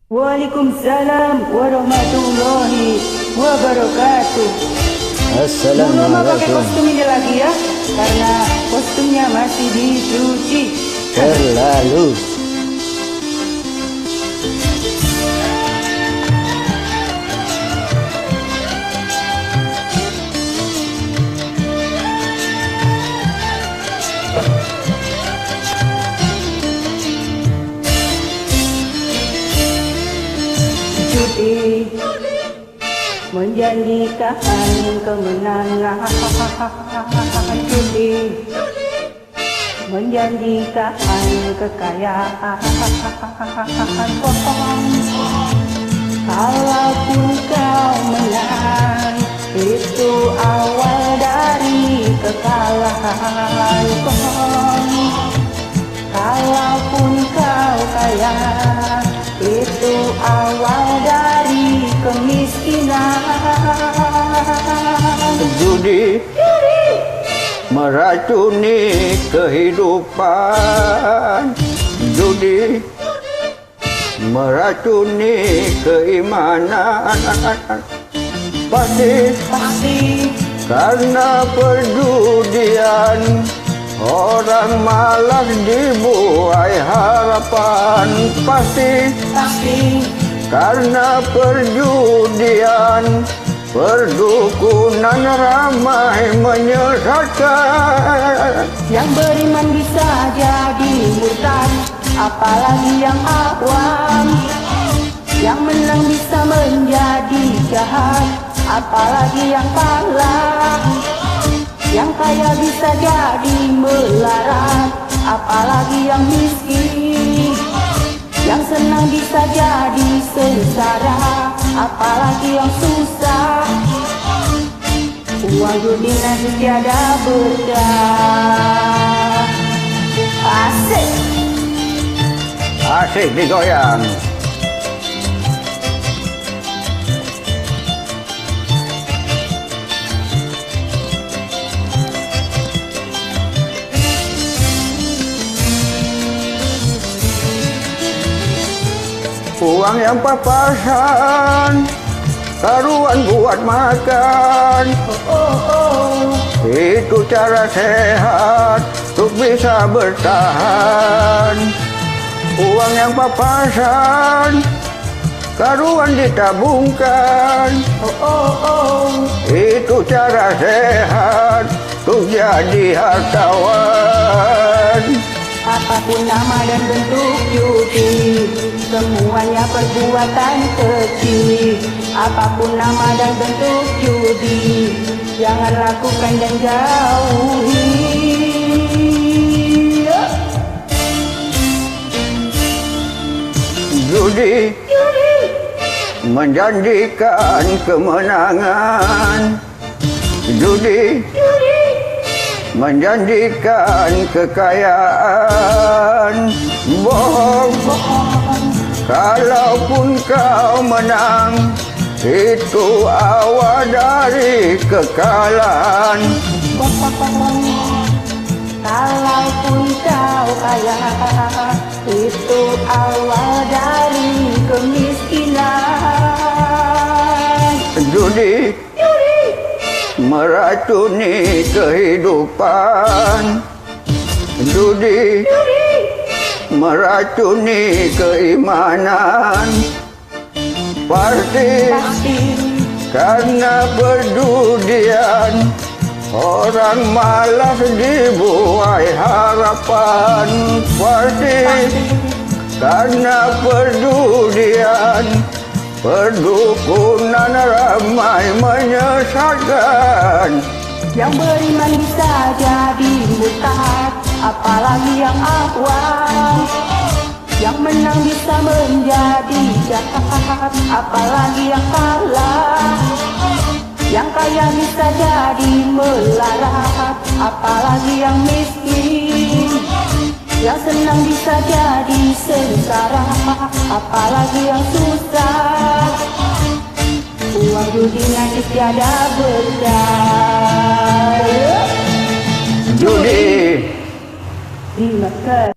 Waalaikumsalam warahmatullahi wabarakatuh. Belum pakai Assalamualaikum. kostum ini lagi ya, karena kostumnya masih dicuci. Terlalu. Judi menjanjikan kemenangan. Judi menjanjikan kekayaan. Kalaupun kau menang, itu awal dari kekalahan. Kalaupun kau kaya, itu awal dari kemiskinan. Judi meracuni kehidupan. Judi meracuni keimanan. Pasti Karena perjudian orang malas dibuai harapan. Pasti karena perjudian perdukunan ramai menyesatkan. yang beriman bisa jadi murtad, apalagi yang awam. Yang menang bisa menjadi jahat, apalagi yang kalah. Yang kaya bisa jadi melarat, apalagi yang miskin. Yang senang bisa jadi sengsara, apalagi yang susah. Uang dunia tiada berkah. Asik. Asik digoyang. Uang yang papasan, taruhan buat makan. Itu cara sehat untuk bisa bertahan. Uang yang papasan, taruhan ditabungkan. Itu cara sehat untuk jadi hartawan. Apapun nama dan bentuk judi, semuanya perbuatan keji. Apapun nama dan bentuk judi, jangan lakukan dan jauhi. Judi menjanjikan kemenangan. Judi menjanjikan kekayaan. Bohong. Kalaupun kau menang, itu awal dari kekalahan. Kalaupun kau kaya, itu awal dari kemiskinan. Judi meracuni kehidupan. Judi meracuni keimanan. Pasti karena perjudian orang malas dibuai harapan. Pasti karena perjudian perdukunan ramai menyesatkan. Yang beriman bisa jadi murtad, apalagi yang awam. Yang menang bisa menjadi jahat, apalagi yang kalah. Yang kaya bisa jadi melarat, apalagi yang miskin. Yang senang bisa jadi sengsara, apalagi yang susah. Uang judi nanti tiada berkah. Judi Dimakan.